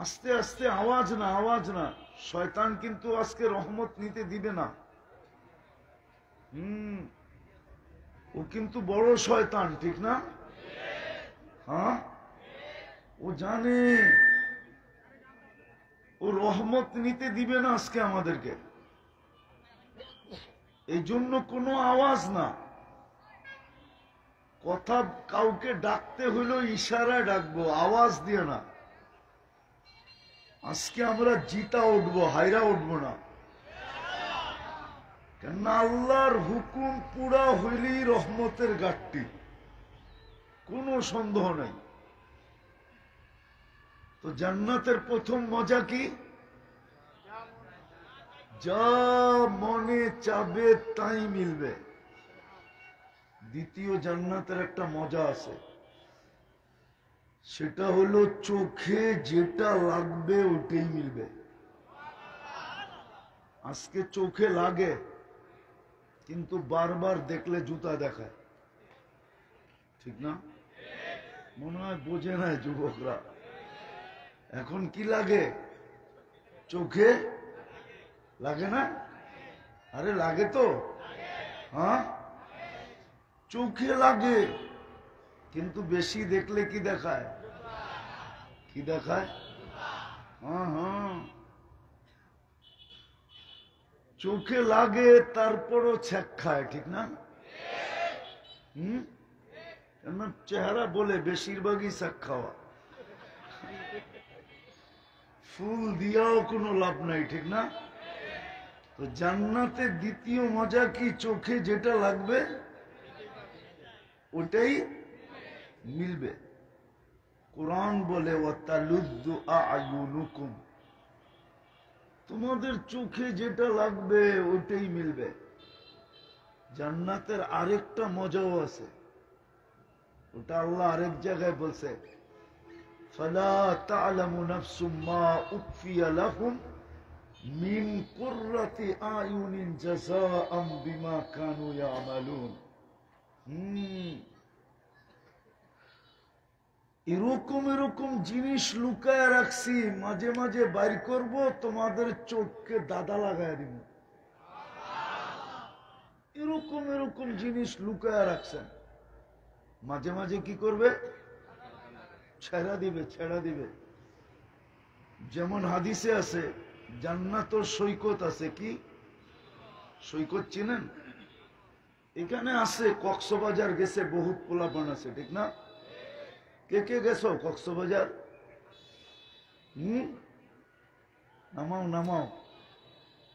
আস্তে আস্তে, আওয়াজ না, আওয়াজ না। শয়তান কিন্তু আজকে রহমত নিতে দিবে না। ও কিন্তু বড় শয়তান, ঠিক না? হ্যাঁ, ও জানে ও রহমত নিতে দিবে না আজকে আমাদেরকে। এই জন্য কোনো আওয়াজ না, কথা কাউকে ডাকতে হইলো ইশারায় ডাকবো, আওয়াজ দিয়ে না। আজকে আমরা জিতা উঠবো, হাইরা উঠবো না। কেননা আল্লাহর হুকুম পুরা হইলেই রহমতের ঘাটতি, কোনো সন্দেহ নাই। তো জান্নাতের প্রথম মজা কি? যা মনে চাবে তাই মিলবে। দ্বিতীয় জান্নাতের একটা মজা আছে, সেটা হলো চোখে যেটা লাগবে ওটাই মিলবে। আজকে চোখে লাগে কিন্তু বারবার দেখলে জুতা দেখায়, ঠিক না? মনে হয় বোঝে না যুবকরা। এখন কি লাগে? চোখে লাগে না? আরে লাগে তো, হ্যাঁ চোখে লাগে, কিন্তু বেশি দেখলে কি দেখায়? কি দেখায়? হ্যাঁ হ্যাঁ, চোখে লাগে তারপরও ছ্যাক খায়, ঠিক না? চেহারা বলে বেশিরভাগই ছ্যাক খাওয়া। ফুল দিয়াও কোনো লাভ নাই, ঠিক না? তো জান্নাতে দ্বিতীয় মজা কি? চোখে যেটা লাগবে ওটাই মিলবে। কোরআন বলে ওয়াতালুদ্দু আ'য়ুনুকুম, তোমাদের চোখে যেটা লাগবে ওটাই মিলবে। জান্নাতের আরেকটা মজাও আছে, ওটা আল্লাহ আরেক জায়গায় বলছে, ফালা তা'লামু নাফসুম মা উখফিয়া লাহুম মিন কুররাতি আয়ুনিন জাযাআম বিমা কানু ইয়ামালুন। এরকম এরকম জিনিস লুকায় রাখছি, মাঝে মাঝে বাইর করব, তোমাদের চোখকে দাদা লাগায় দিব। এরকম এরকম জিনিস লুকায় রাখছেন, মাঝে মাঝে কি করবে? ছেড়া দিবে, ছেড়া দিবে। যেমন হাদিসে আছে, জান্নাতের সৈকত আছে। কি সৈকত চিনেন? এখানে আছে, কক্সবাজার গেছে বহুত পোলাপান আছে, ঠিক না? কে কে গেছো কক্সবাজার? নামাও নামাও।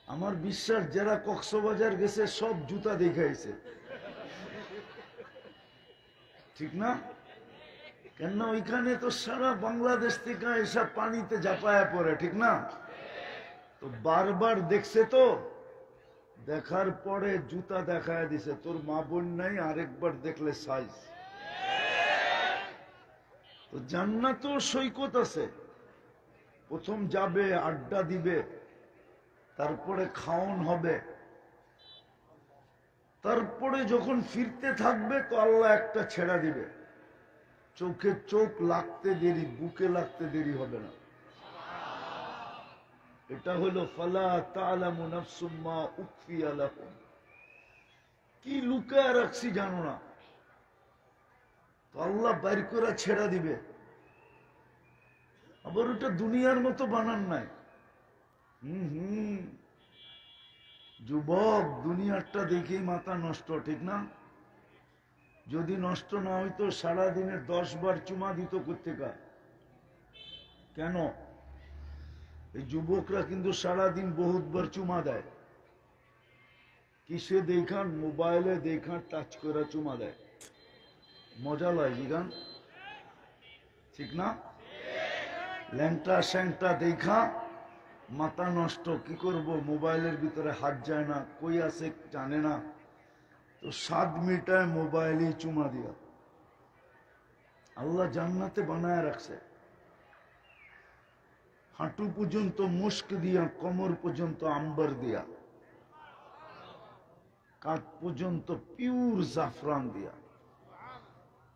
আমার বিশ্বাস যারা কক্সবাজার গেছে সব জুতা দেখাইছে, ঠিক না? কেননা ওইখানে তো সারা বাংলাদেশ থেকে এসব পানিতে ঝাঁপায়া পড়ে, ঠিক না? তো বারবার দেখছে, তো দেখার পরে জুতা দেখায় দিছে, তোর মা বোন নাই, আরেকবার দেখলে সাইজ। তো জান্নাতেও সৈকত আছে। প্রথম যাবে, আড্ডা দিবে, তারপরে খাওন হবে, তারপরে যখন ফিরতে থাকবে তো আল্লাহ একটা ছেড়া দিবে, চোখে চোখ লাগতে দেরি, বুকে লাগতে দেরি হবে না। এটা হলো ফালা তা'লামু নাফসুম মা উখফিয়া লাহুম, কি লুকায় রাখছি জানো না, তো আল্লাহ বাইর করে ছেড়া দিবে। আবার ওটা দুনিয়ার মতো বানান নাই। যুবক, দুনিয়ারটা দেখেই মাথা নষ্ট, ঠিক না? যদি নষ্ট না হইতো সারাদিনে 10 বার চুমা দিত কোত্থেকা? কেন? এই যুবকরা কিন্তু সারাদিন বহুতবার চুমা দেয়। কিসে দেখান? মোবাইলে দেখান, টাচ করে চুমা দেয়, মজা লাগে জিগান, ঠিক না? ল্যাংটা স্যাংটা দেখা মাথা নষ্ট। কি করব? মোবাইলের ভিতরে হাত যায় না, কই আছে জানে না, তো 7 মিটায় মোবাইলে চুমা দিয়া। আল্লাহ জান্নাতে বানায় রাখছে, হাঁটু পর্যন্ত মুস্ক দিয়া, কোমর পর্যন্ত আম্বার দিয়া, কাঁধ পর্যন্ত পিওর জাফরান দিয়া,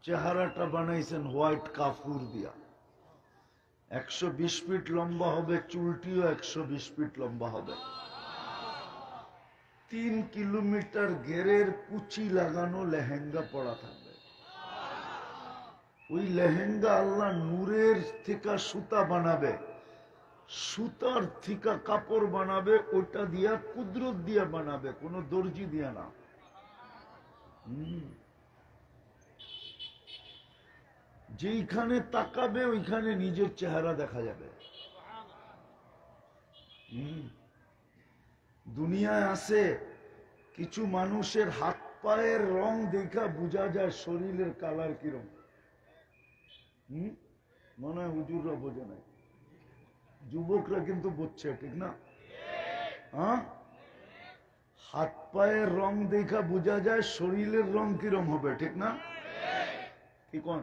চেহারাটা বানাইছেন হোয়াইট কাফুর দিয়া। 120 ফিট লম্বা হবে, চুলটিও 120 ফিট লম্বা হবে। 3 কিলোমিটার ঘেরের কুচি লাগানো লেহেঙ্গা পরা থাকবে। ওই লেহেঙ্গা আল্লাহ নূরের থেকে সুতা বানাবে, সুতার থেকে কাপড় বানাবে, ওটা দিয়া কুদরত দিয়া বানাবে, কোন দর্জি দিয়া না। যেইখানে তাকাবে ওইখানে নিজের চেহারা দেখা যাবে। দুনিয়ায় আছে কিছু মানুষের হাত পায়ের রং দেখা বোঝা যায় শরীরের কালার কিরম। মনে হয় হুজুররা বোঝে নাই, যুবকরা কিন্তু বুঝছে, ঠিক না? হ্যাঁ, হাত পায়ের রং দেখা বোঝা যায় শরীরের রং কিরম হবে, ঠিক না? কি কোন?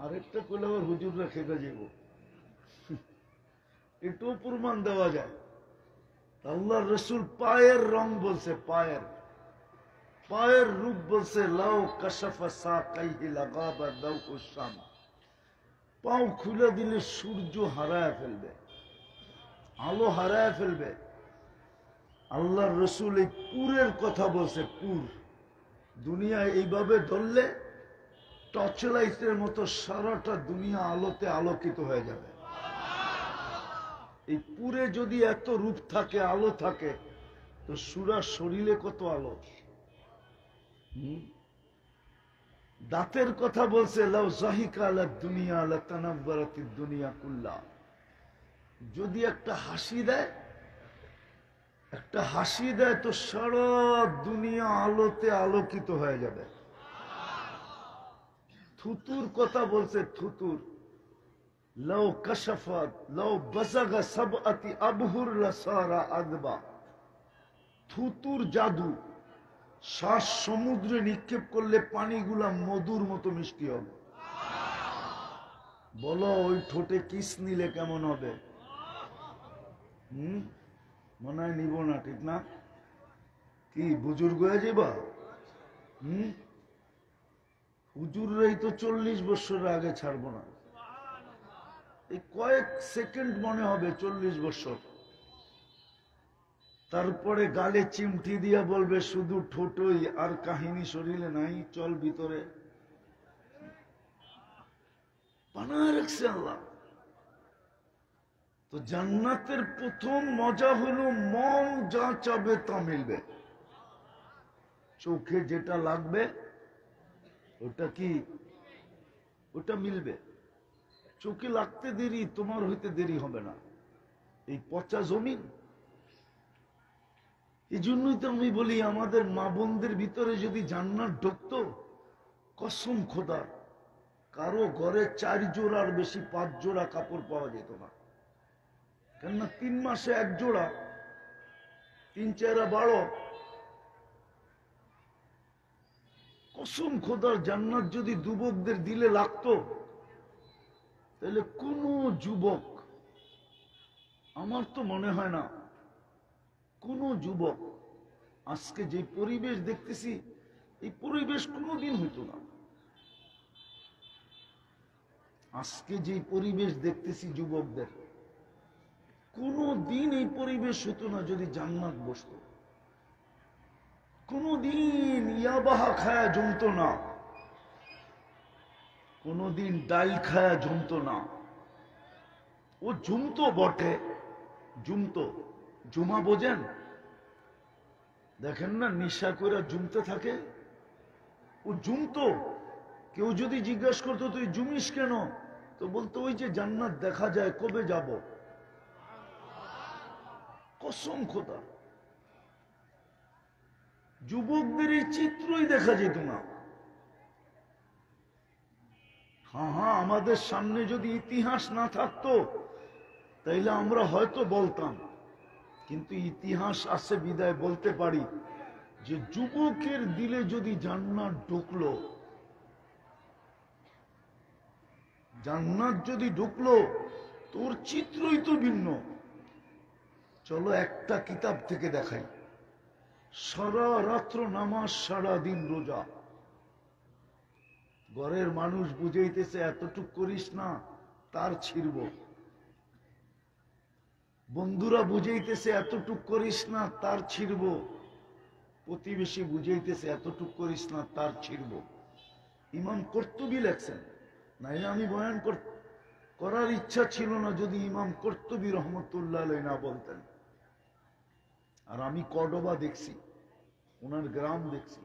আরেকটা করলে আবার হুজুররা খেপে যাব। এটাও প্রমাণ দেওয়া যায়। আল্লাহ রসুল পায়ের রং বলছে, পায়ের পায়ের রূপ বলছে, লাউ কাশাফা সাকাইহি লাগাবা দাউকু শাম। পাও খুলে দিলে সূর্য হারায় ফেলবে, আলো হারায় ফেলবে। আল্লাহ রসুল এই পুরের কথা বলছে, পুর। দুনিয়ায় এইভাবে ধরলে টর্চ লাইটের মতো সারাটা দুনিয়া আলোতে আলোকিত হয়ে যাবে। এই পুরে যদি এত রূপ থাকে, আলো থাকে, তো সুরা শরীরে কত আলো। দাঁতের কথা বলছে, লাউ জাহিকা আলা দুনিয়া লাতানাব্বারাতিদ দুনিয়া কুল্লা। যদি একটা হাসি দেয়, একটা হাসি দেয়, তো সারা দুনিয়া আলোতে আলোকিত হয়ে যাবে। থুতুর কথা বলছে, থুতুর, লাউ কাশাফাত লাউ বাসাগা সাবআতি আবহুর লাসারা আদবা। থুতুর জাদু, শ্বাস সমুদ্রে নিক্ষেপ করলে পানিগুলা মধুর মতো মিষ্টি হবে। বলো ওই ঠোঁটে কিস নিলে কেমন হবে? মনে হয় নিব না, ঠিক না? কি বুজুর্গ হয়ে যাবা? হুজুররাই তো 40 বছর আগে ছাড়বো না। এই কয়েক সেকেন্ড মনে হবে 40 বছর। তারপরে গালে চিমটি দিয়া বলবে শুধু ঠোঁটই, আর কাহিনী শরীরে নাই, চল ভিতরে। বানায় রাখছে আল্লাহ। তো জান্নাতের প্রথম মজা হলো মন যা চাবে তা মিলবে। চোখে যেটা লাগবে ওটা কি, ওটা মিলবে। চোখে লাগতে দেরি, তোমার হইতে দেরি হবে না। এই পচা জমিন। এই জন্যই তো আমি বলি, আমাদের মা বোনদের ভিতরে যদি জান্নাত ঢুকতো, কসম খোদা কারো ঘরে 4 জোড়ার বেশি 5 জোড়া কাপড় পাওয়া যেত না। কেননা 3 মাসে 1 জোড়া, 3 চেহারা 12। কসম খোদার, জান্নাত যদি যুবকদের দিলে লাগতো, তাহলে কোন যুবক, আমার তো মনে হয় না কোন যুবক, আজকে যে পরিবেশ দেখতেছি, এই পরিবেশ কোনোদিন হইতো না। আজকে যে পরিবেশ দেখতেছি যুবকদের, কোনদিন এই পরিবেশ হতো না যদি জান্নাত বসতো। কোনদিন ইয়াবাহা খায়া জমতো না, কোনদিন ডাল খায়া জমতো না। ও জমতো বটে, জমতো। জুমা বোঝেন? দেখেন না নিশা করে জমতে থাকে, ও জমতো। কেউ যদি জিজ্ঞাসা করতো তুই জুমিস কেন, তো বলতো ওই যে জান্নাত দেখা যায়, কবে যাব। কসম খোদা, যুবকদের এই চিত্রই দেখা যেত না। হ্যাঁ, আমাদের সামনে যদি ইতিহাস না থাকতো তাইলে আমরা হয়তো বলতাম, কিন্তু ইতিহাস আছে বিদায় বলতে পারি যে যুবকের দিলে যদি জান্নাত ঢুকলো, জান্নাত যদি ঢুকলো, তোর চিত্রই তো ভিন্ন। চলো একটা কিতাব থেকে দেখাই। সারা রাত্র নামাজ, সারা দিন রোজা। ঘরের মানুষ বুঝাইতেছে এতটুক করিস না, তার ছিড়ব। বন্ধুরা বুঝাইতেছে এতটুক করিস না, তার ছিড়ব। প্রতিবেশী বুঝাইতেছে এতটুক করিস না, তার ছিড়ব। ইমাম কর্তুবী লেখছেন, নাইলে আমি বয়ান করার ইচ্ছা ছিল না যদি ইমাম কর্তুবী রহমতুল্লাহ আলাইহি না বলতেন। আর আমি কর্ডোবা দেখছি, ওনার গ্রাম দেখছি,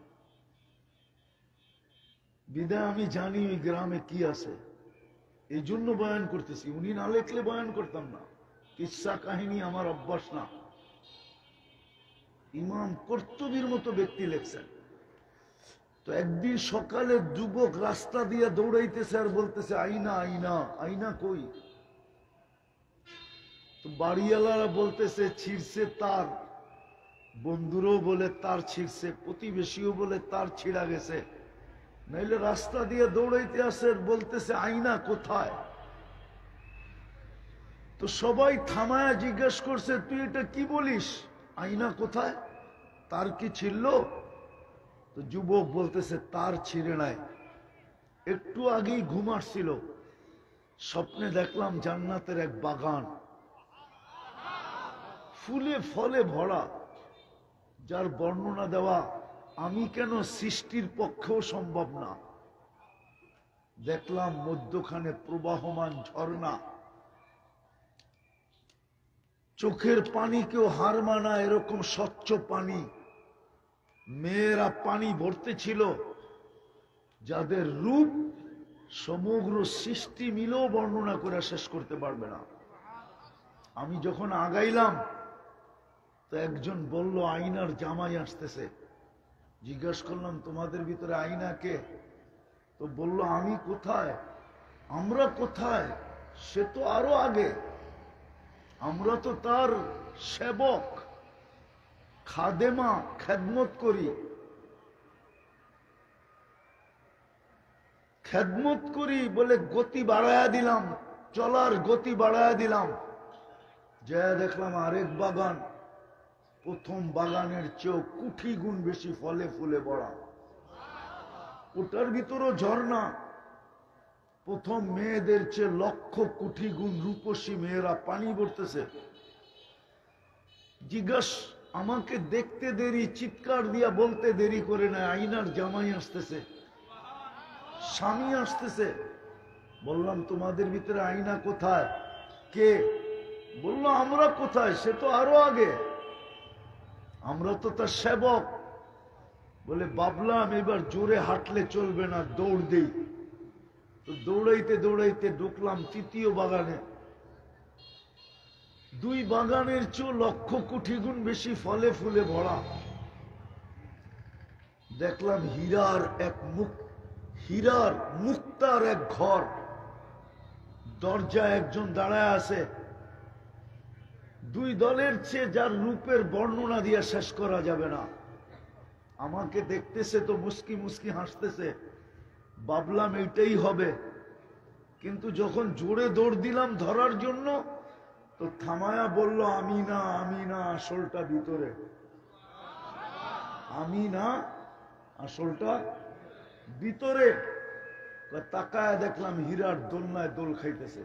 বিদায় আমি জানি ওই গ্রামে কি আছে, এই জন্য বয়ান করতেছি। উনি না লেখলে বয়ান করতাম না, কিসসা কাহিনী আমার অভ্যাস না। ইমাম কর্তুবীর মতো ব্যক্তি লেখছেন। তো একদিন সকালে যুবক রাস্তা দিয়ে দৌড়াইতেছে আর বলতেছে আইনা আইনা, আইনা কই? তো বাড়িওয়ালারা বলতেছে ছিড়ছে তার, বন্ধুরও বলে তার ছিড়ছে, প্রতিবেশীও বলে তার ছিড়া গেছে। নাইলে রাস্তা দিয়ে দৌড়াইতে আসে, বলতেছে আইনা কোথায়? তো সবাই থামায়া জিজ্ঞেস করছে তুই এটা কি বলিস, আইনা কোথায়, তার কি ছিড়ল? তো যুবক বলতেছে তার ছিঁড়ে নাই, একটু আগেই ঘুম আসছিল, স্বপ্নে দেখলাম জান্নাতের এক বাগান, ফুলে ফলে ভরা, যার বর্ণনা দেওয়া আমি কেন সৃষ্টির পক্ষেও সম্ভব না। দেখলাম মধ্যখানে প্রবাহমান ঝর্ণা, চোখের পানি কেউ হার মানা এরকম স্বচ্ছ পানি। মেয়েরা পানি ভরতে ছিল, যাদের রূপ সমগ্র সৃষ্টি মিলেও বর্ণনা করে শেষ করতে পারবে না। আমি যখন আগাইলাম তো একজন বলল আইনার জামাই আসতেছে। জিজ্ঞাসা করলাম তোমাদের ভিতরে আইনা কে? তো বলল আমি কোথায়, আমরা কোথায়, সে তো আরো আগে, আমরা তো তার সেবক, খাদেমা, খেদমত করি, খেদমত করি বলে গতি বাড়ায়া দিলাম, চলার গতি বাড়ায়া দিলাম। যা দেখলাম আরেক বাগান, প্রথম বাগানের চেয়েও কোটি গুণ বেশি ফলে ফুলে ভরা, ওটার ভিতরও ঝর্ণা, প্রথম মেয়েদের চেয়ে লক্ষ কোটি গুণ রূপসী মেয়েরা পানি ভরতেছে। জিজ্ঞাসা আমাকে দেখতে দেরি, চিৎকার দিয়া বলতে দেরি করে না, আইনার জামাই আসতেছে, স্বামী আসতেছে। বললাম তোমাদের ভিতরে আইনা কোথায়, কে? বললো আমরা কোথায়, সে তো আরো আগে, আমরা তো তার সেবক। বলে ভাবলাম এবার জোরে হাঁটলে চলবে না, দৌড় দেই। তো দৌড়াইতে দৌড়াইতে ঢুকলাম তৃতীয় বাগানে। দুই বাগানের চেয়ে লক্ষ কোটি গুণ বেশি ফলে ফুলে ভরা। দেখলাম হীরার মুক্তার এক ঘর, দরজায় একজন দাঁড়ায় আছে। দুই দলের চেয়ে যার রূপের বর্ণনা দিয়ে শেষ করা যাবে না। আমাকে দেখতেছে তো মুস্কি মুস্কি হাসতেছে, ভাবলাম এইটাই হবে। কিন্তু যখন জোরে দৌড় দিলাম ধরার জন্য, তো থামায়া বলল আমি না, আমি না, আসলটা ভিতরে, আমি না, আসলটা ভিতরে। তাকায় দেখলাম হীরার দোলনায় দোল খাইতেছে।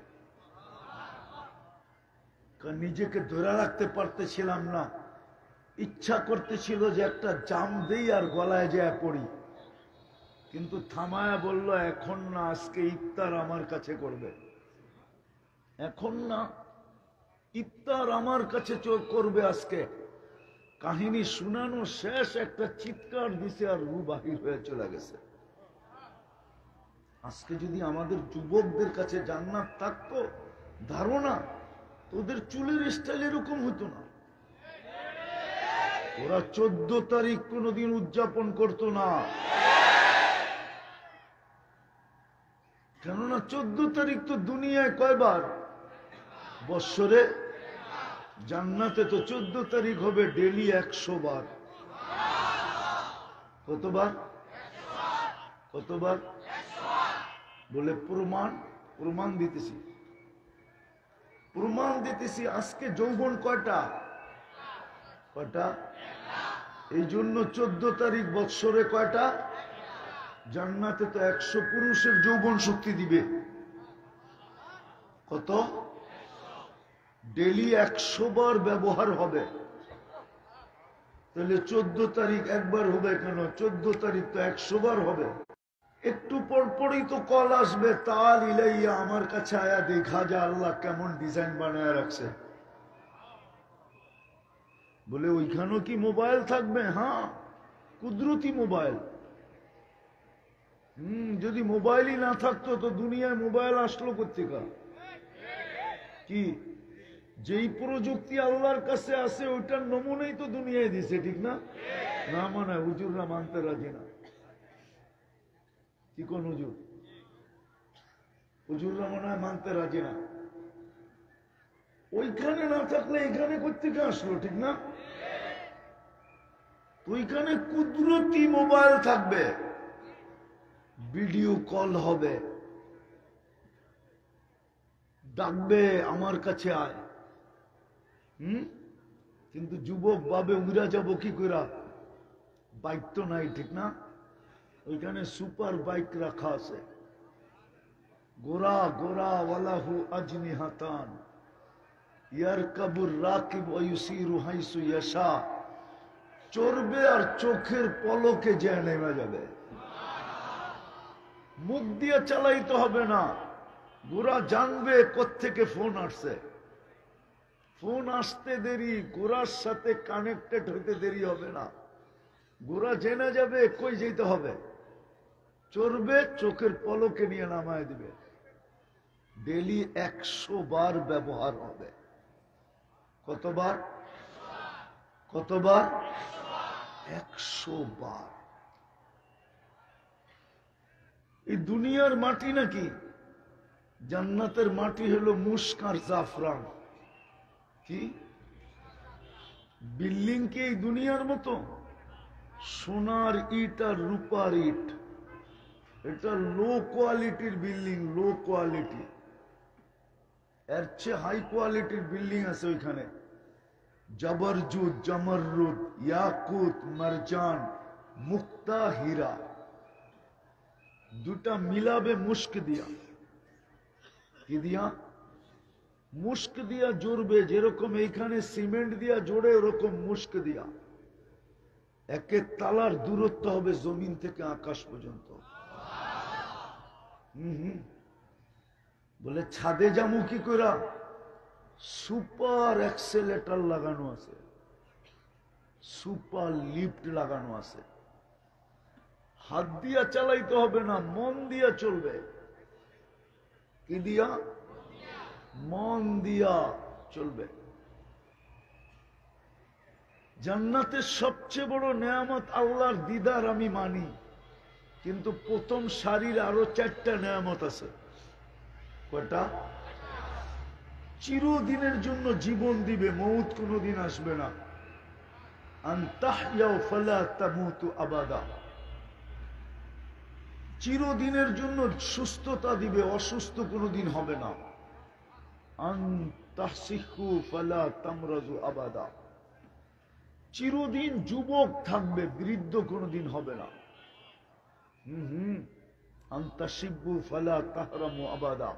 নিজেকে ধরে রাখতে পারতেছিলাম না, ইচ্ছা করতেছিল যে একটা জাম দেই আর গলায় যায় পড়ি, কিন্তু থামায়া বলল এখন না, আজকে ইফতার আমার কাছে করবে, এখন না, ইফতার আমার কাছে করবে আজকে। কাহিনী শুনানো শেষ, একটা চিৎকার দিছে আর রু বাহির হয়ে চলে গেছে। আজকে যদি আমাদের যুবকদের কাছে জান্নাত থাকতো, ধারণা তোদের চুলের স্টাইল এরকম হতো না। ওরা 14 তারিখ কোনদিন উদযাপন করতো না, কেননা 14 তারিখ তো দুনিয়ায় কয়বার বৎসরে, জান্নাতে তো 14 তারিখ হবে ডেলি 100 বার। কতবার? কতবার? বলে প্রমাণ দিতেছি, প্রমাণ দিতেছি। আজকে যৌবন কয়টা? কয়টা? এই জন্য 14 তারিখ বৎসরে কয়টা? জান্নাতে তো 100 পুরুষের যৌবন শক্তি দিবে। কত? ডেলি 100 বার ব্যবহার হবে। তাহলে 14 তারিখ একবার হবে কেন? 14 তারিখ তো 100 বার হবে। একটু পরপরই তো কল আসবে, তাল ইলাইয়া, আমার কাছে আয়া দেখা যা আল্লাহ কেমন ডিজাইন বানায় রাখছে। বলে ওইখানেও কি মোবাইল থাকবে? হ্যাঁ, কুদরতি মোবাইল। যদি মোবাইলই না থাকতো তো দুনিয়ায় মোবাইল আসলো কোত্থেকে? কি যেই প্রযুক্তি আল্লাহর কাছে আছে ওইটার নমুনাই তো দুনিয়ায় দিছে, ঠিক না? না মানে হুজুররা মানতে রাজি না। কি কোন হুজুর? হুজুররা মনে হয় মানতে রাজি না। ওইখানে না থাকলে এখানে কোত্থেকে আসলো, ঠিক না? ওইখানে কুদরতি মোবাইল থাকবে, ভিডিও কল হবে, ডাকবে আমার কাছে আয়। কিন্তু যুবক ভাবে উড়া যাব কি করে? বাইক তো নাই, ঠিক না? ওইখানে সুপার বাইক রাখা আছে, গোরা গোরা ওয়ালাহু আজনিহাতান ইয়ারকাবুর রাকিব ওয়া ইউসিরু হাইসু ইয়াশা। চড়বে আর চোখের পলকে যে নেমে যাবে। মুখ দিয়ে চালাইতে হবে না, গোরা জানবে কোত্থেকে ফোন আসছে। ফোন আসতে দেরি, গোরার সাথে কানেক্টেড হইতে দেরি হবে না। গোরা জেনে যাবে কই যেতে হবে। চড়বে, চোখের পলকে নিয়ে নামায় দিবে। ডেলি 100 বার ব্যবহার হবে। কতবার? কতবার? 100 বার। এই দুনিয়ার মাটি নাকি? জান্নাতের মাটি হলো মুশক আর জাফরান। কি বিল্ডিং কি এই দুনিয়ার মতো? সোনার ইট আর রূপার ইট। এটা লো কোয়ালিটির বিল্ডিং, লো কোয়ালিটি। এর চেয়ে হাই কোয়ালিটির বিল্ডিং আছে ওইখানে। জবরজুদ, জমররুদ, ইয়াকুত, মারজান, মুক্তা, হীরা, দুটা মিলাবে মুস্ক দিয়া। কি দিয়া? মুস্ক দিয়া জড়বে। যেরকম এইখানে সিমেন্ট দিয়া জোড়ে, ওরকম মুস্ক দিয়া। একে তালার দূরত্ব হবে জমিন থেকে আকাশ পর্যন্ত। বলে ছাদে যামু কি করা? সুপার এক্সেলেটর লাগানো আছে, সুপার লিফট লাগানো আছে। হাত দিয়া চালাইতে হবে না, মন দিয়া চলবে। কি দিয়া? মন দিয়া চলবে। জান্নাতের সবচেয়ে বড় নেয়ামত আল্লাহর দিদার আমি মানি, কিন্তু প্রথম সারির আরো 4টা নেয়ামত আছে। কয়টা? চিরদিনের জন্য জীবন দিবে, মৌত কোনদিন আসবে না। আনতাহইয়া ফালা তামুতু আবাদা। চিরদিনের জন্য সুস্থতা দিবে, অসুস্থ কোনদিন হবে না। আনতাহসিহু ফালা তামরাজু আবাদা। চিরদিন যুবক থাকবে, বৃদ্ধ কোনদিন হবে না। আনতাশিবু ফালা তাহরামু আবাদা।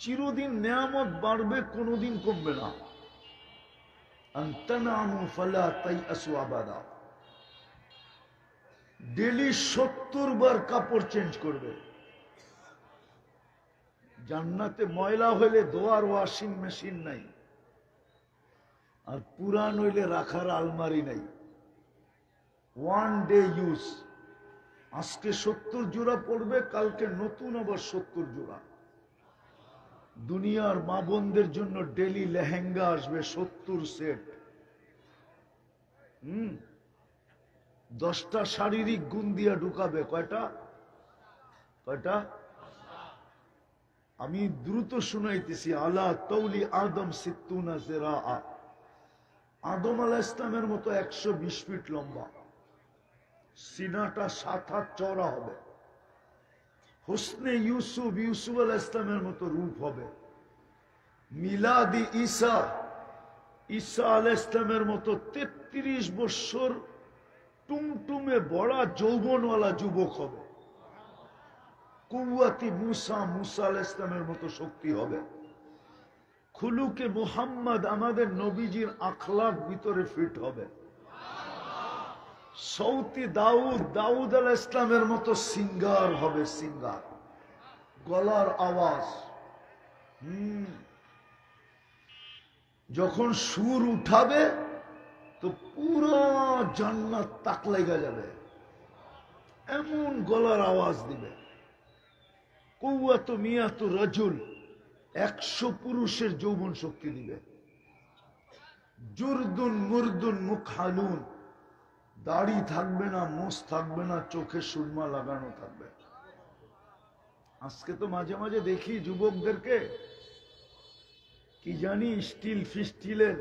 চিরদিন নেয়ামত বাড়বে, কোনদিন কমবে না। আনতানামু ফালা তাইয়াসু আবাদা। ডেলি 70 বার কাপড় চেঞ্জ করবে। জান্নাতে ময়লা হইলে ধোয়ার ওয়াশিং মেশিন নাই, আর পুরান হইলে রাখার আলমারি নাই। 1 ডে ইউজ। আজকে 70 জোড়া পড়বে, কালকে নতুন আবার 70 জোড়া। দুনিয়ার মা বোনদের জন্য ডেলি লেহেঙ্গা আসবে 70 সেট। 10টা শারীরিক গুণ দিয়া ঢুকাবে। কয়টা? কয়টা? আমি দ্রুত শুনাইতেছি। আলা তৌলি আদম সিত্তুনা জিরা। আদম আলাইহিস সালামের মতো 120 ফিট লম্বা, সিনাটা 7 হাত চওড়া হবে। হুসনে ইউসুফ, ইউসুফ আলাইহিস সালামের মতো রূপ হবে। মিলাদি ঈসা, ঈসা আলাইহিস সালামের মতো 33 বছর টুমটুমে বড়া যৌবনওয়ালা যুবক হবে। কুওয়াতি মুসা, মুসা আলাইহিস সালামের মতো শক্তি হবে। খুলুকে মুহাম্মদ, আমাদের নবীজির আখলাক ভিতরে ফিট হবে। সৌতি দাউদ, দাউদ আলাইহিস সালামের মতো সিঙ্গার হবে, সিঙ্গার, গলার আওয়াজ। যখন সুর উঠাবে তো পুরো জান্নাত তাক লেগে যাবে, এমন গলার আওয়াজ দিবে। কুওয়াত মিয়াতু রাজুল, 100 পুরুষের যৌবন শক্তি দিবে। জুরদুন মুরদুন মুকহালুন, দাড়ি থাকবে না, মোষ থাকবে না, চোখে সুরমা লাগানো থাকবে। আজকে তো মাঝে মাঝে দেখি যুবকদেরকে কি জানি স্টিল ফিস্টিলের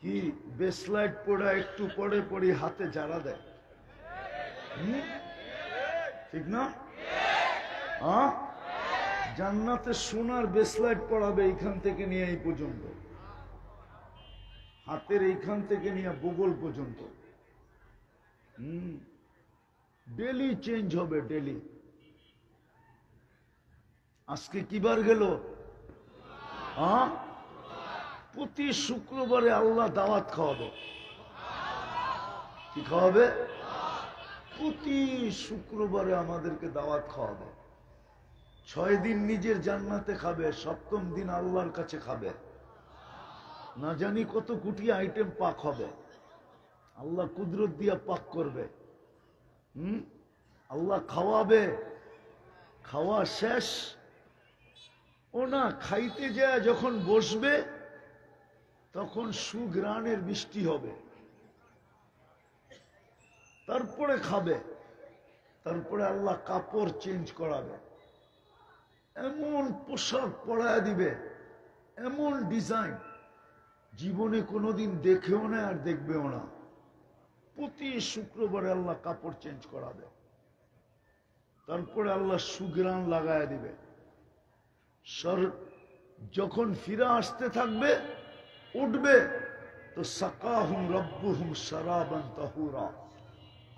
কি বেসলাইট পড়া, একটু পরে পরে হাতে জারা দেয়। ঠিক না? জান্নাতে সোনার বেসলাইট পড়াবে, এইখান থেকে নিয়ে এই পর্যন্ত, হাতের এইখান থেকে নিয়ে বগল পর্যন্ত। ডেলি চেঞ্জ হবে, ডেলি। আজকে কি বার গেল? প্রতি শুক্রবারে আল্লাহ দাওয়াত খাওয়াবে। কি খাওয়াবে? প্রতি শুক্রবারে আমাদেরকে দাওয়াত খাওয়াবে। 6 দিন নিজের জান্নাতে খাবে, 7ম দিন আল্লাহর কাছে খাবে। না জানি কত কোটি আইটেম পাক হবে, আল্লাহ কুদরত দিয়া পাক করবে। আল্লাহ খাওয়াবে, খাওয়া শেষ ও না, খাইতে যায় যখন বসবে তখন সুঘ্রাণের বৃষ্টি হবে, তারপরে খাবে, তারপরে আল্লাহ কাপড় চেঞ্জ করাবে, এমন পোশাক পরায় দিবে, এমন ডিজাইন জীবনে কোনোদিন দেখেও না আর দেখবেও না। প্রতি শুক্রবারে আল্লাহ কাপড় চেঞ্জ করাবে, তারপরে আল্লাহ সুঘ্রাণ লাগায় দিবে। যখন ফিরে আসতে থাকবে, উঠবে তো সাকাহুম রব্বুহুম শারাবান তাহুরা,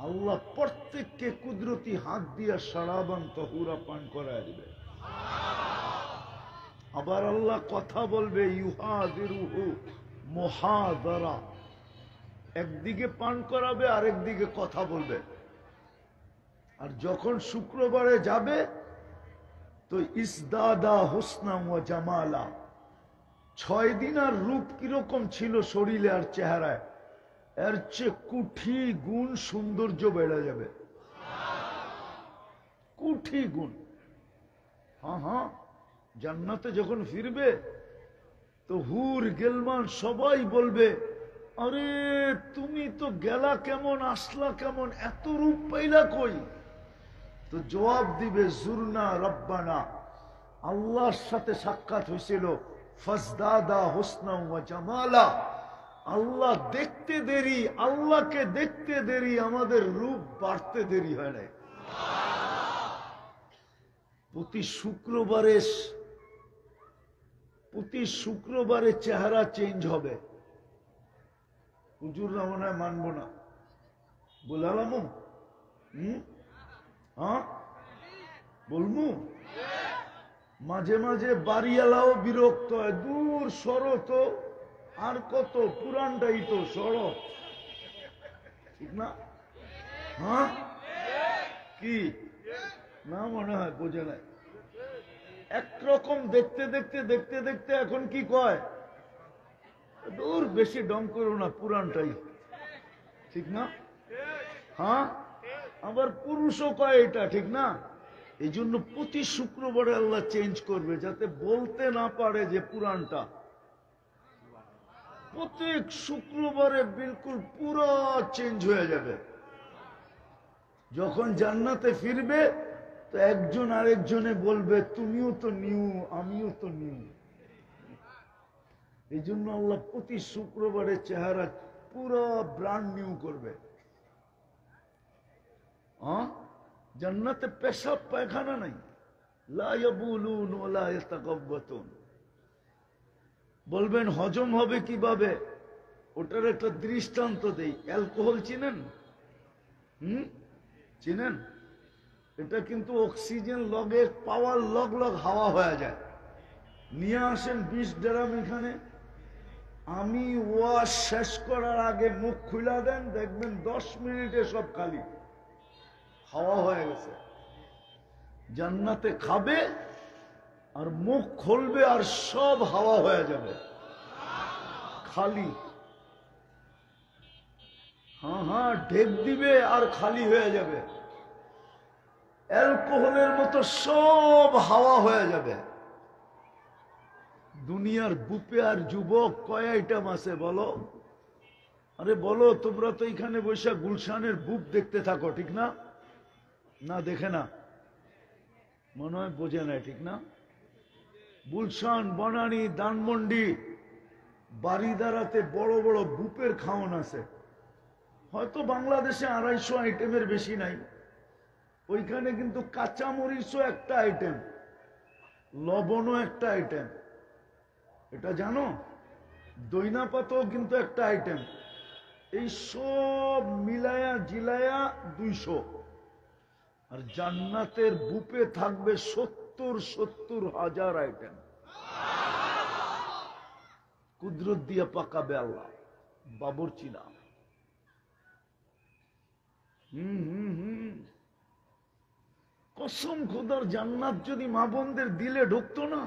আল্লাহ প্রত্যেককে কুদরতি হাত দিয়া শারাবান তাহুরা পান করায় দিবে। আবার আল্লাহ কথা বলবে, ইউহাদিরুহু মুহাদারা, একদিকে পান করাবে আর একদিকে কথা বলবে। আর যখন শুক্রবারে যাবে তো ইসদাদা হুসনা ওয়া জামালা, 6 দিন আর রূপ কিরকম ছিল শরীরে আর চেহারায়, এর চেয়ে কোটি গুণ সৌন্দর্য বেড়ে যাবে, কোটি গুণ। হ্যাঁ, জান্নাতে যখন ফিরবে তো হুর গেলমান সবাই বলবে, আরে তুমি তো গেলা কেমন, আসলা কেমন, এত রূপ পাইলা কই? তো জবাব দিবে, জুরনা রব্বানা, আল্লাহর সাথে সাক্ষাৎ হয়েছিল, ফাজদাদা হুসনা ওয়া জামালা, আল্লাহ দেখতে দেরি, আল্লাহকে দেখতে দেরি, আমাদের রূপ বাড়তে দেরি হয় নাই। প্রতি শুক্রবারে চেহারা চেঞ্জ হবে। হুজুররা মনে হয় মানবো না, বলালাম। বলবো মাঝে মাঝে বাড়িওয়ালাও বিরক্ত হয়, দূর সরো তো, আর কত, পুরানটাই তো, সরো। ঠিক না? কি না মনে হয় বোঝে নাই। একরকম দেখতে দেখতে দেখতে দেখতে এখন কি কয়, দূর বেশি ডং করো না, পুরানটাই। ঠিক না? আবার পুরুষও কয় এটা, ঠিক না? এই জন্য প্রতি শুক্রবারে আল্লাহ চেঞ্জ করবে, যাতে বলতে না পারে যে পুরানটা। প্রত্যেক শুক্রবারে বিলকুল পুরো চেঞ্জ হয়ে যাবে। যখন জান্নাতে ফিরবে তো একজন আরেকজনে বলবে, তুমিও তো নিউ, আমিও তো নিউ। এই জন্য আল্লাহ প্রতি শুক্রবারে চেহারা পুরো ব্র্যান্ড নিউ করবে। জান্নাতে পেশাব পায়খানা নাই, লা ইয়াবুলুন ওয়া লা ইয়াতাকাব্বাতুন। বলবেন হজম হবে কিভাবে? ওটার একটা দৃষ্টান্ত দেই। অ্যালকোহল চিনেন? চিনেন? এটা কিন্তু অক্সিজেন লগে পাওয়ার লগ লগ হাওয়া হয়ে যায়। নিয়ে আসেন 20 ড্রাম এখানে, আমি ওয়াজ শেষ করার আগে মুখ খুলা দেন, দেখবেন 10 মিনিটে সব খালি হাওয়া হয়ে গেছে। জান্নাতে খাবে আর মুখ খুলবে আর সব হাওয়া হয়ে যাবে, খালি। হ্যাঁ হ্যাঁ, ঢেক দিবে আর খালি হয়ে যাবে। অ্যালকোহলের মতো সব হাওয়া হয়ে যাবে। দুনিয়ার বুপে আর যুবক কয় আইটেম আছে বলো? আরে বলো, তোমরা তো এখানে বসে গুলশানের বুপ দেখতে থাকো, ঠিক না? না দেখে না, মনে হয় বোঝে না, ঠিক না? গুলশান, বনানী, ধানমন্ডি, বাড়িদারাতে বড় বড় বুপের খাওয়ান আছে। হয়তো বাংলাদেশে 250 আইটেমের বেশি নাই। ওইখানে কিন্তু কাঁচামরিচও একটা আইটেম, লবণও একটা আইটেম, এটা জানো? দইনা পাতাও কিন্তু একটা আইটেম। এই সব মিলায়া জিলায়া 200। আর জান্নাতের বুপে থাকবে 70 হাজার আইটেম। কুদরত দিয়া পাকাবে আল্লাহ, বাবুর্চি না। কসম খোদার, জান্নাত যদি মা বোনদের দিলে ঢুকতো না,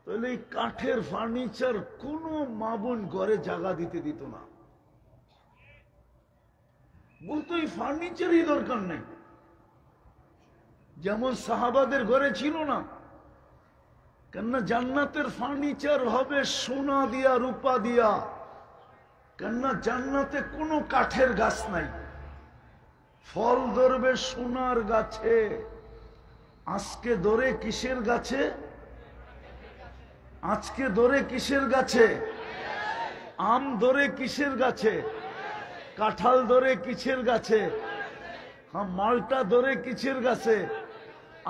তাহলে এই কাঠের ফার্নিচার কোনো মা বোন ঘরে জায়গা দিতে দিত না। বলতো এই ফার্নিচারই দরকার নেই। যেমন সাহাবাদের ঘরে ছিল না, কেননা জান্নাতের ফার্নিচার হবে সোনা দিয়া, রূপা দিয়া। কেননা জান্নাতে কোনো কাঠের গাছ নাই, ফল ধরবে সোনার গাছে। আজকে ধরে কিসের গাছে? আজকে ধরে কিসের গাছে? আম ধরে কিসের গাছে? কাঁঠাল ধরে কিসের গাছে? হ্যাঁ, মালটা ধরে কিসের গাছে?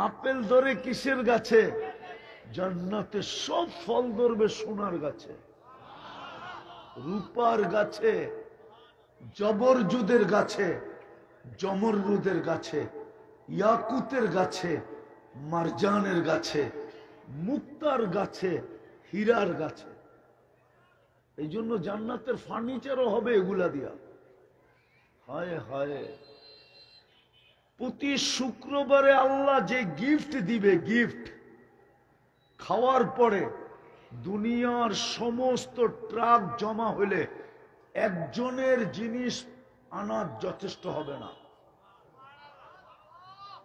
আপেল ধরে কিসের গাছে? জান্নাতে সব ফল ধরবে সোনার গাছে, রূপার গাছে, জবরজুদের গাছে, জমররুদের গাছে, ইয়াকুতের গাছে, মারজানের গাছে, মুক্তার গাছে, হীরার গাছে। এই জন্য জান্নাতের ফার্নিচারও হবে এগুলা দিয়া। হায় হায়, প্রতি শুক্রবারে আল্লাহ যে গিফট দিবে, গিফট খাওয়ার পরে দুনিয়ার সমস্ত ট্রাক জমা হলে একজনের জিনিস আনা যথেষ্ট হবে না।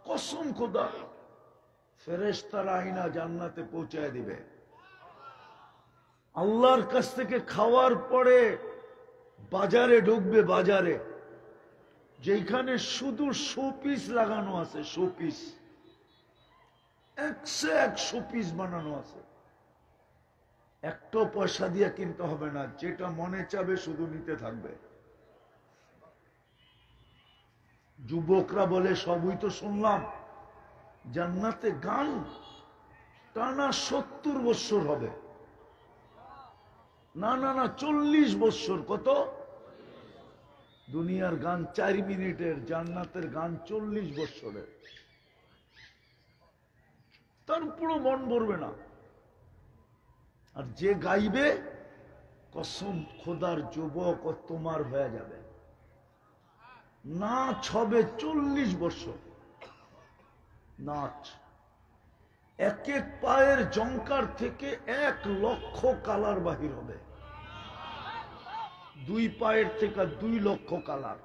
কসম খোদা, ফেরেশতারা আইনা জান্নাতে পৌঁছায় দিবে। আল্লাহর কাছ থেকে খাওয়ার পরে বাজারে ঢুকবে, বাজারে যেখানে শুধু শোপিস লাগানো আছে, শোপিস 101 শোপিস বানানো আছে। একটা পয়সা দিয়ে কিনতে হবে না, যেটা মনে চাবে শুধু নিতে থাকবে। যুবকরা বলে, সবই তো শুনলাম, জান্নাতে গান টানা 70 বছর হবে। না না না, 40 বছর। কত? দুনিয়ার গান 4 মিনিটের, জান্নাতের গান 40 বছরের। তারপরও মন ভরবে না। আর যে গাইবে, কসম খোদার যুবক ও তোমার হয়ে যাবে। নাচ হবে 40 বছর, নাচ। এক এক পায়ের জঙ্কার থেকে 1 লক্ষ কালার বাহির হবে। 2 পায়ের থেকে 2 লক্ষ কালার।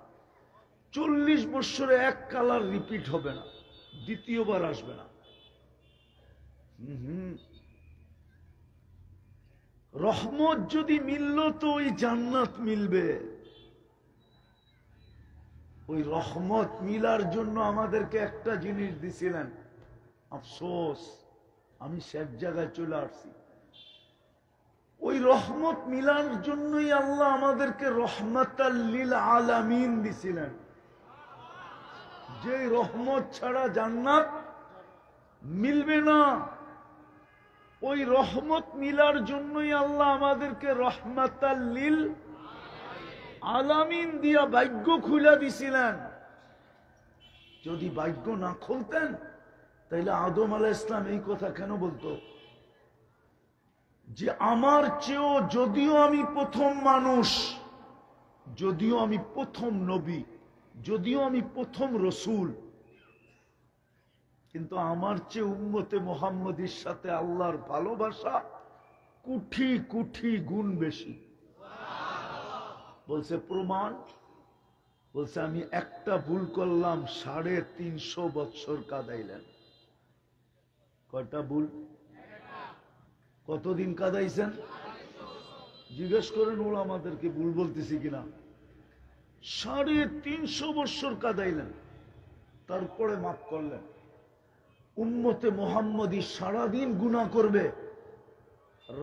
40 বছরে 1 কালার রিপিট হবে না, দ্বিতীয়বার আসবে না। রহমত যদি মিলল তো ওই জান্নাত মিলবে। ওই রহমত মিলার জন্য আমাদেরকে একটা জিনিস দিছিলেন, আফসোস আমি শেষ জায়গায় চলে আসছি। ওই রহমত মিলার জন্যই আল্লাহ আমাদেরকে রহমাতাল লিল আলামিন দিছিলেন। যে রহমত ছাড়া জান্নাত মিলবে না, ওই রহমত মিলার জন্যই আল্লাহ আমাদেরকে রহমাতাল লিল আলামিন দিয়া ভাগ্য খুলে দিছিলেন। যদি ভাগ্য না খুলতেন তাইলে আদম আলাইহিস সালাম এই কথা কেন বলতো যে আমার চেয়েও, যদিও আমি প্রথম মানুষ, যদিও আমি প্রথম নবী, যদিও আমি প্রথম রসুল, কিন্তু আমার চেয়ে উম্মতে মুহাম্মদীর সাথে আল্লাহর ভালোবাসা কোটি কোটি গুণ বেশি। বলছে প্রমাণ, বলছে আমি একটা ভুল করলাম 350 বৎসর কাঁদাইলেন। কয়টা ভুল? কতদিন কাঁদাইছেন? জিজ্ঞেস করেন ওরা আমাদেরকে ভুল বলতেছি কিনা। 350 বৎসর কাঁদাইলেন, তারপরে মাফ করলেন। উম্মতে মুহাম্মদী সারাদিন গুনাহ করবে,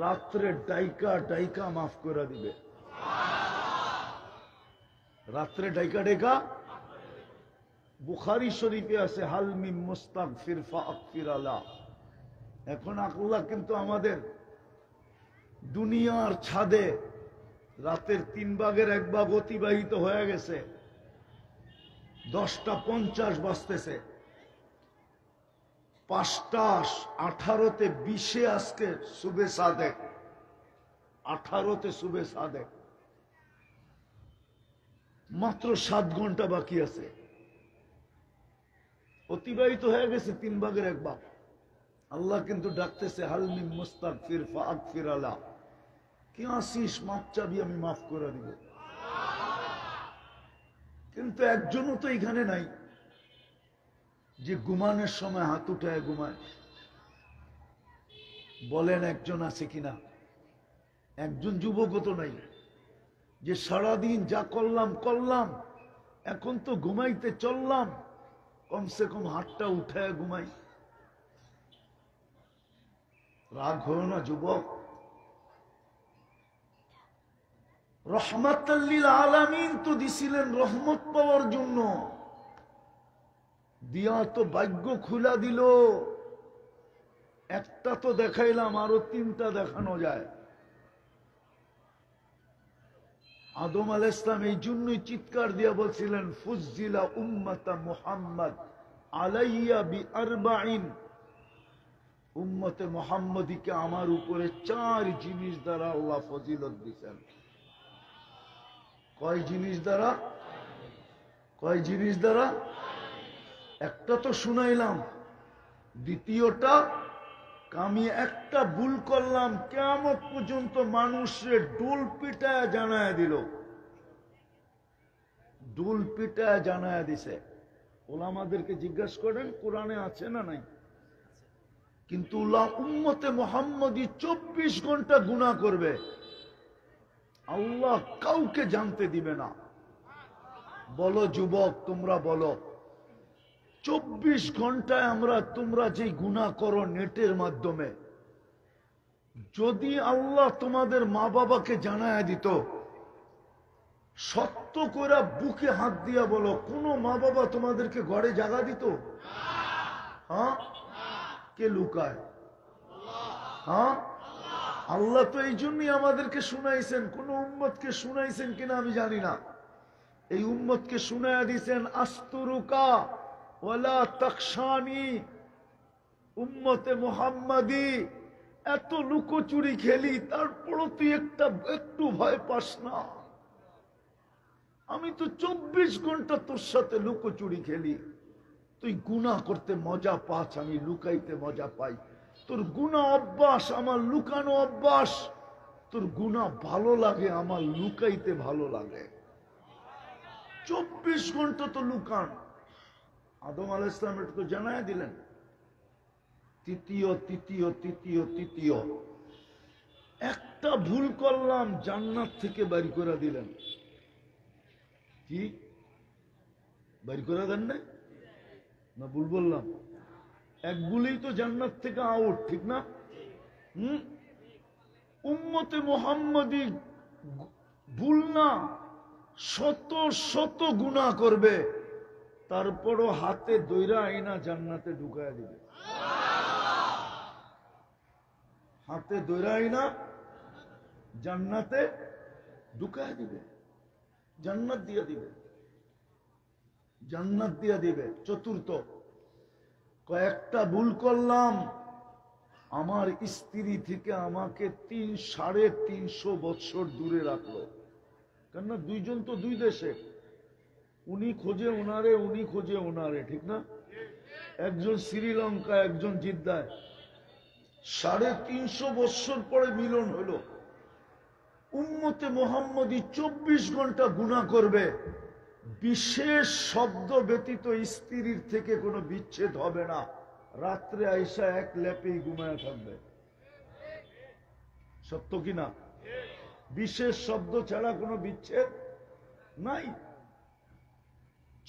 রাত্রে ডাইকা ডাইকা মাফ করে দিবে। রাত্রে ডাইকা ডাইকা। বুখারী শরীফে আছে হাল মিন মুস্তাগফির ফাগফির আলা। এখন আল্লাহ কিন্তু আমাদের দুনিয়ার ছাদে রাতের 3 ভাগের 1 ভাগ অতিবাহিত হয়ে গেছে, 10:50 বাজতেছে, 5:18 20 আজকে সুবে সাদেক, 18 সুবে সাদেক, মাত্র 7 ঘন্টা বাকি আছে, অতিবাহিত হয়ে গেছে 3 ভাগের 1 ভাগ। আল্লাহ কিন্তু ডাকতেছে হাল মিন মুস্তাগফির ফাগফির আলা, কি আসিস মাফ চাবি, আমি মাফ করে দিব। কিন্তু একজনও তো এখানে নাই যে ঘুমানোর সময় হাত উঠায় ঘুমায়। বলেন একজন আছে কিনা? একজন যুবকও তো নাই যে সারাদিন যা করলাম করলাম, এখন তো ঘুমাইতে চললাম, কমসে কম হাতটা উঠায় ঘুমাই। রাগ হলো না যুবক? রহমাতাল লিল আলামিন তো দিছিলেন রহমত পাওয়ার জন্য, দিয়া তো ভাগ্য খুলা দিল। একটা তো দেখাইলাম, আরো 3টা দেখানো যায়। আদম আলাইহিস সালাম এই জন্যই চিৎকার দিয়া বলছিলেন ফুজ্জিলা উম্মাতা মুহাম্মদ আলাইয়া বি40। উম্মতে মুহাম্মদীকে আমার উপরে 4 জিনিস দ্বারা আল্লাহ ফজিলত দিয়েছেন। কয় জিনিস দ্বারা? কয় জিনিস দ্বারা? একটা তো শুনাইলাম, দ্বিতীয়টা আমি একটা ভুল করলাম, কিয়ামত পর্যন্ত মানুষের ডুল পিটায় জানায় দিল, ডুল পিটায় জানায় দিছে। ওলামাদেরকে জিজ্ঞাসা করেন কোরআনে আছে না নাই? কিন্তু উম্মতে মুহাম্মদী 24 ঘন্টা গুনাহ করবে, আল্লাহ কাউকে জানতে দিবে না। বলো যুবক, তোমরা বলো 24 ঘন্টায় তোমরা যে গুনাহ করো নেটের মাধ্যমে, যদি আল্লাহ তোমাদের মা বাবাকে জানায় দিত, সত্য করে বুকে হাত দিয়া বলো, কোন মা বাবা তোমাদেরকে ঘরে জাগা দিত? হ্যাঁ? কে লুকায়? হ্যাঁ? আল্লাহ তো এই জন্যই আমাদেরকে শুনাইছেন। কোন উম্মতকে শুনাইছেন কিনা আমি জানি না, এই উম্মতকে শুনাইয়া দিয়েছেন আস্তুরুকা ওয়ালা তাকশানি। উম্মতে মুহাম্মাদি এত লুকোচুরি খেলি, তারপরও তুই একটু ভয় পাস না? আমি তো 24 ঘন্টা তোর সাথে লুকোচুরি খেলি, তুই গুনাহ করতে মজা পাস, আমি লুকাইতে মজা পাই। তোর গুনাহ অভ্যাস, আমার লুকানো অভ্যাস। তোর গুনাহ ভালো লাগে, আমার লুকাইতে ভালো লাগে। 24 ঘন্টা তো লুকান। আদম আলাইহিস সালাম এটা তো জানায় দিলেন। তৃতীয় একটা ভুল করলাম, জান্নাত থেকে বাইর করে দিলেন। কি বাইর করে দেন নাই? না ভুল বললাম? এক ভুলেই তো জান্নাত থেকে আউট, ঠিক না? উম্মতে মুহাম্মদী ভুল না, শত শত গুনাহ করবে, তারপরও হাতে দইরা আইনা জান্নাতে ঢুকায় দিবে। হাতে দইরা আইনা জান্নাতে ঢুকায় দিবে, জান্নাত দিয়ে দিবে। জান্নাত দিয়া দিবে। চতুর্থ, কয়েকটা ভুল করলাম, আমার স্ত্রী থেকে আমাকে 350 বছর দূরে রাখলো। কেননা দুইজন তো দুই দেশে, উনি খোঁজে ওনারে, উনি খোঁজে ওনারে, ঠিক না? একজন শ্রীলঙ্কা, একজন জিদ্দায়। 350 বছর পরে মিলন হলো। উম্মতে মুহাম্মদী 24 ঘন্টা গুনাহ করবে, বিশেষ শব্দ ব্যতীত স্ত্রীর থেকে কোনো বিচ্ছেদ হবে না। রাত্রে আইসা এক লেপেই ঘুমায় থাকবে। সত্য কিনা? বিশেষ শব্দ ছাড়া কোনো বিচ্ছেদ নাই।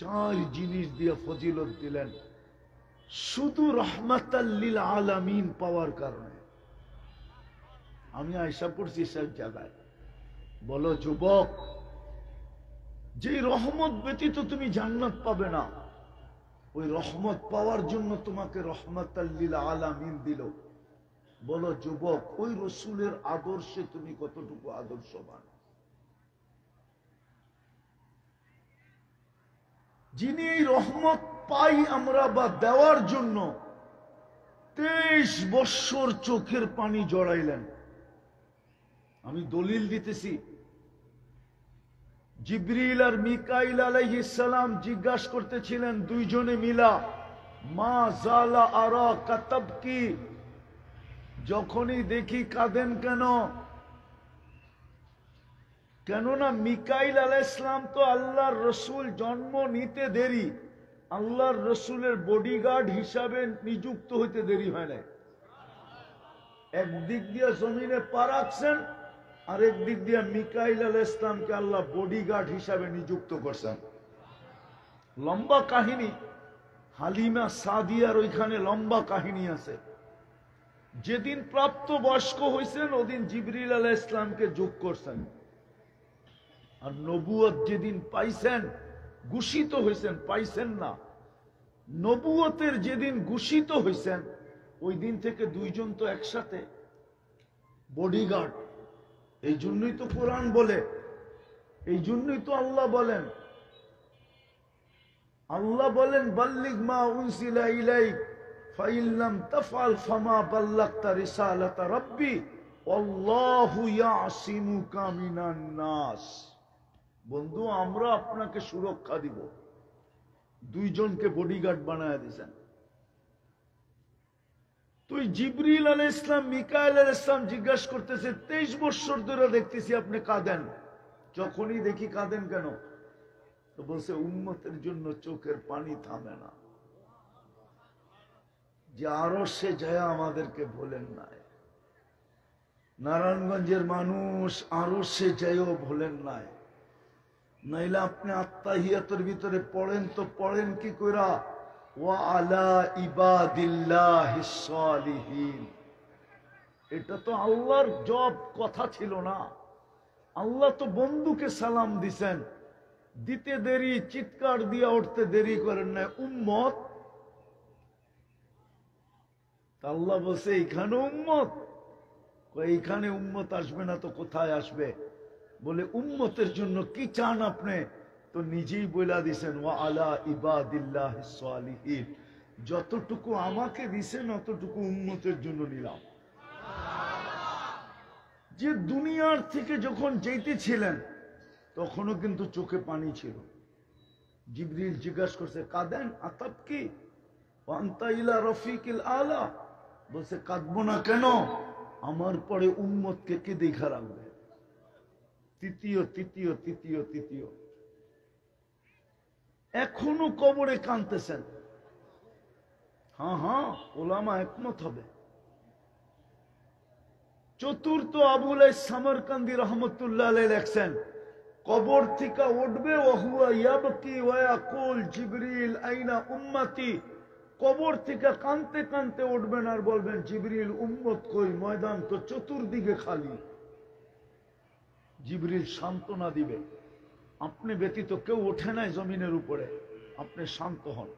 4 জিনিস দিয়ে ফজিলত দিলেন শুধু রহমাতাল লিল আলামিন পাওয়ার কারণে। আমি আয়সা পড়ছি সব জায়গায়। বলো যুবক, যে রহমত ব্যতীত তুমি জান্নাত পাবে না, ওই রহমত পাওয়ার জন্য তোমাকে রহমাতাল লিল আলামিন দিল। বলো যুবক, ওই রসুলের আদর্শে তুমি কতটুকু আদর্শবান? যিনি এই রহমত পাই আমরা বা দেওয়ার জন্য 23 বৎসর চোখের পানি জড়াইলেন। আমি দলিল দিতেছি। জিবরিল আর মিকাইল আলাইহিস সালাম জিজ্ঞাসা করতেছিলেন দুইজনে মিলা, মা জালা আরা কাতাবকি, যখনই দেখি কাঁদেন কেন? কেননা মিকাইল আলাইহিস সালাম তো আল্লাহর রসুল জন্ম নিতে দেরি, আল্লাহর রসুলের বডিগার্ড হিসাবে নিযুক্ত হইতে দেরি হয় না। একদিক দিয়ে জমিনে পা রাখছেন, আরেক দিক দিয়ে মিকাইল আলাইহিস সালামকে আল্লাহ বডিগার্ড হিসাবে নিযুক্ত করছেন। লম্বা কাহিনী, হালিমা সাদিয়ার ওইখানে লম্বা কাহিনী আছে। যেদিন প্রাপ্ত বয়স্ক হয়েছেন ওদিন জিবরিল আলাইহিস সালামকে যোগ করছেন, আর নবুয়ত যেদিন পাইছেন, ঘোষিত হয়েছেন, পাইছেন না, নবুয়তের যেদিন ঘোষিত হয়েছেন ওই দিন থেকে দুইজন তো একসাথে বডিগার্ড। এই জন্যই তো কোরআন বলে, এই জন্যই তো আল্লাহ বলেন, আল্লাহ বলেন বাল্লিগ মা উনসিলা ইলাইক ফাইন লাম তাফআল ফামা বাল্লাগতা রিসালাতা রাব্বি আল্লাহু ইয়াসিমুকা মিনান নাস। বন্ধু, আমরা আপনাকে সুরক্ষা দিব। দুইজনকে বডিগার্ড বানায় দিয়েছেন। তুই জিবরিল আলাইহিস সালাম মিকাইল আলাইহিস সালাম জিজ্ঞাসা করতেছে 23 বছর ধরে দেখতেছি আপনি কাঁদেন, যখনই দেখি কাঁদেন কেন? তো বলছে উম্মতের জন্য চোখের পানি থামে না। যে আরো সে যায় আমাদেরকে বলেন নাই, নারায়ণগঞ্জের মানুষ আরো সে যাইও বলেন নাই। নাইলে আপনি আত্মাহিয়াতের ভিতরে পড়েন তো পড়েন কি কইরা, ওয়া আলা ইবাদিল্লাহিস সালিহিন। এটা তো আল্লাহর জব কথা ছিল না। আল্লাহ তো বন্ধুকে সালাম দিছেন, দিতে দেরি, চিৎকার দিয়া উঠতে দেরি করেন না, উম্মত। আল্লাহ বলছে এইখানে উম্মত, এইখানে উম্মত আসবে না তো কোথায় আসবে? বলে উম্মতের জন্য কি চান আপনি? তো নিজেই বইলা দিছেন ওয়া আলা ইবাদিল্লাহিস সালিহিন। যতটুকু আমাকে দিছেন অতটুকু উম্মতের জন্য নিলাম। যে দুনিয়ার থেকে যখন যেতেছিলেন তখনও কিন্তু চোখে পানি ছিল। জিবরিল জিজ্ঞাসা করছে কাঁদেন? আতাব কি আনতা ইলা রফিকিল আলা। বলছে কাঁদবো না কেন, আমার পরে উম্মতকে কে দেখা রাখবে? তৃতীয় তৃতীয় তৃতীয় তৃতীয়, এখনো কবরে কাঁদতেছেন। হ্যাঁ হ্যাঁ, ওলামা একমত হবে। চতুর্থ, আবুল সামরকান্দি রহমতুল্লাহ আলাইহি লেখছেন, কবর থেকে উঠবে ওহুয়া ইয়াবকি ওয়া ইয়াকুল জিবরিল আইনা উম্মতি। কবর থেকে কাঁদতে কাঁদতে উঠবেন আর বলবেন জিবরিল উম্মত কই, ময়দান তো চতুর্দিকে খালি। জিবরিল সান্ত্বনা দিবে, আপনি ব্যতীত কেউ ওঠে নাই জমিনের উপরে, আপনি শান্ত হন।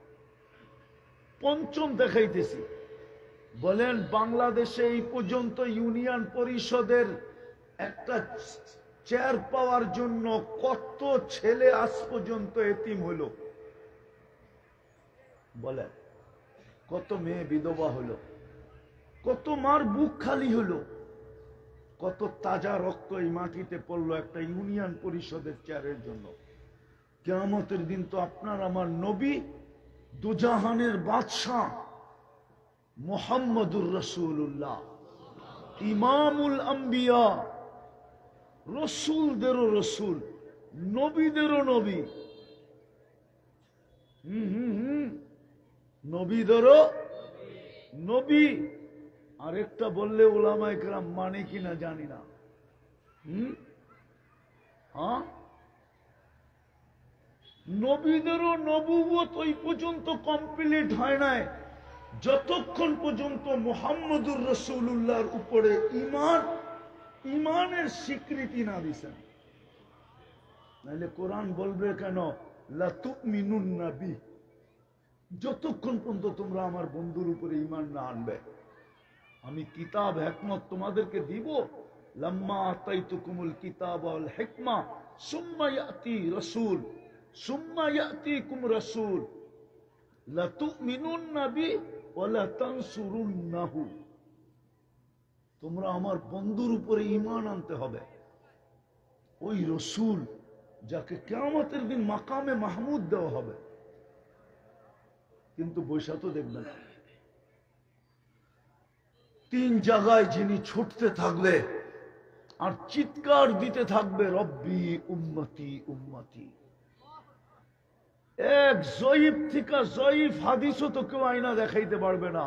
পঞ্চম দেখাইতেছি, বলেন বাংলাদেশে এই পর্যন্ত ইউনিয়ন পরিষদের একটা চেয়ার পাওয়ার জন্য কত ছেলে আজ পর্যন্ত এতিম হলো? বলে কত মেয়ে বিধবা হলো, কত মার বুক খালি হলো, কত তাজা রক্ত এই মাটিতে পড়লো একটা ইউনিয়ন পরিষদের চেয়ারের জন্য। কিয়ামতের দিন তো আপনার আমার নবী দুজাহানের বাদশাহ মুহাম্মদুর রাসূলুল্লাহ, ইমামুল আম্বিয়া, রসুলদেরও রসুল, নবীদেরও নবী, নবীদেরও নবী। আরেকটা বললে উলামায়ে কেরাম মানে কিনা জানি না। হ্যাঁ, নবীদেরও নবুয়ত ওই পর্যন্ত কমপ্লিট হয় নাই যতক্ষণ পর্যন্ত মুহাম্মদুর রাসূলুল্লাহর উপরে ইমানের স্বীকৃতি না দিছেন। নাহলে কোরআন বলবে কেন লা তুমিনুন্না বি, যতক্ষণ পর্যন্ত তোমরা আমার বন্ধুর উপরে ঈমান না আনবে। আমি কিতাব হিকমত তোমাদেরকে দিব, লাম্মা আতাইতুকুমুল কিতাব ওয়াল হিকমা সুম্মা ইয়াতি রাসূল সুম্মা ইয়াতিকুম রাসূল লা তুমিনুন্না বি ওয়া লা তানসুরুন্নাহু। তোমরা আমার বন্ধুর উপরে ঈমান আনতে হবে। ওই রাসূল যাকে কিয়ামতের দিন মাকামে মাহমুদ দেওয়া হবে। কিন্তু বৈশা তো দেখবে না। তিন জায়গায় যিনি ছুটতে থাকবে আর চিৎকার দিতে থাকবে রব্বি উম্মতি উম্মতি। এক জয়ীফ থেকে জয়ীফ হাদিসও তো কেউ আয়না দেখাইতে পারবে না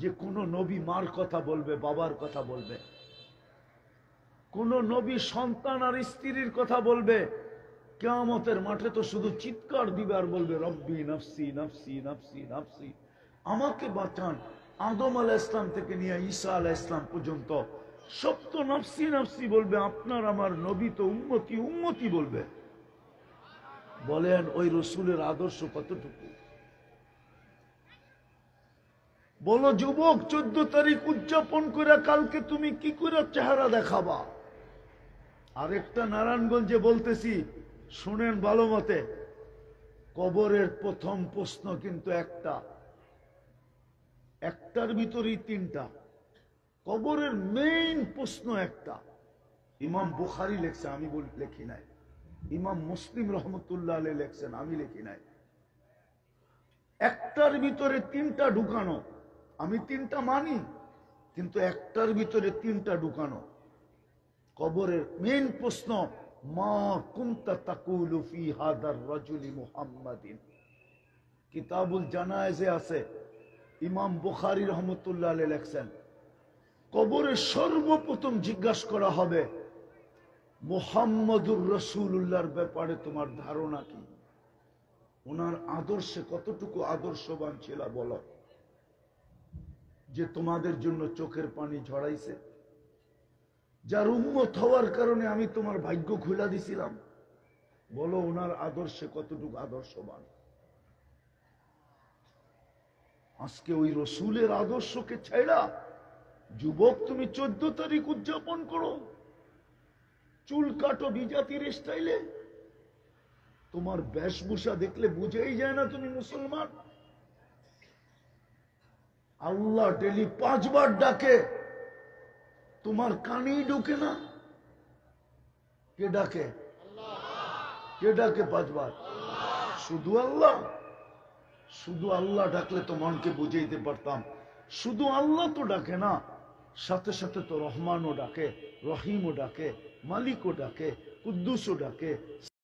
যে কোন নবী মার কথা বলবে, বাবার কথা বলবে, কোন নবী সন্তান আর স্ত্রীর কথা বলবে। কিয়ামতের মাঠে তো শুধু চিৎকার দিবে আর বলবে রব্বি নফসি নফসি নফসি নফসি, আমাকে বাঁচান। আদম আলাইহিস সালাম থেকে নিয়ে ঈসা আলাইহিস সালাম পর্যন্ত সব তো নফসি নফসি বলবে। আপনার আমার নবী তো উম্মতি উম্মতি বলবে। বলেন ওই রসুলের আদর্শ কতটুকু? বলো যুবক, 14 তারিখ উদযাপন করে কালকে তুমি কি করে চেহারা দেখাবা? আরেকটা নারায়ণগঞ্জে বলতেছি, শুনেন ভালো মতে। কবরের প্রথম প্রশ্ন কিন্তু একটার ভিতরেই তিনটা। কবরের মেইন প্রশ্ন একটা। ইমাম বুখারী লেখছে, আমি লেখি নাই। ইমাম মুসলিম রহমতুল্লাহ আলাইহি লেখছেন, আমি লিখি নাই। একটার ভিতরে তিনটা ঢুকানো। আমি তিনটা মানি, কিন্তু একটার ভিতরে তিনটা ঢুকানো। কবরের মেইন প্রশ্ন, মা কুনতা তাকুলু ফি হাদার রাজুলি মুহাম্মাদিন। কিতাবুল জানায়েজে আছে, ইমাম বুখারী রহমতুল্লাহ আলাইহি লেখছেন, কবরে সর্বপ্রথম জিজ্ঞাসা করা হবে মুহাম্মদুর রাসূলুল্লাহর ব্যাপারে তোমার ধারণা কি? ওনার আদর্শে কতটুকু আদর্শবান ছিল বলো, যে তোমাদের জন্য চোখের পানি ঝরাইছে, যার উম্মত হওয়ার কারণে আমি তোমার ভাগ্য খুলে দিছিলাম। বলো ওনার আদর্শে কতটুকু আদর্শবান। আজকে ওই রসুলের আদর্শকে ছেড়া যুবক তুমি 14 তারিখ উদযাপন করো, চুল কাটো বিজাতির স্টাইলে। তোমার বেশভূষা দেখলে বুঝেই যায় না তুমি মুসলমান। আল্লাহ ডেলি 5 বার ডাকে, তোমার কানেই ঢোকে না। কে ডাকে? কে ডাকে 5 বার? শুধু আল্লাহ। শুধু আল্লাহ ডাকলে তো মনকে বুঝাইতে পারতাম। শুধু আল্লাহ তো ডাকে না, সাথে সাথে তো রহমানও ডাকে, রহিমও ডাকে, মালিকও ডাকে, কুদ্দুসও ডাকে।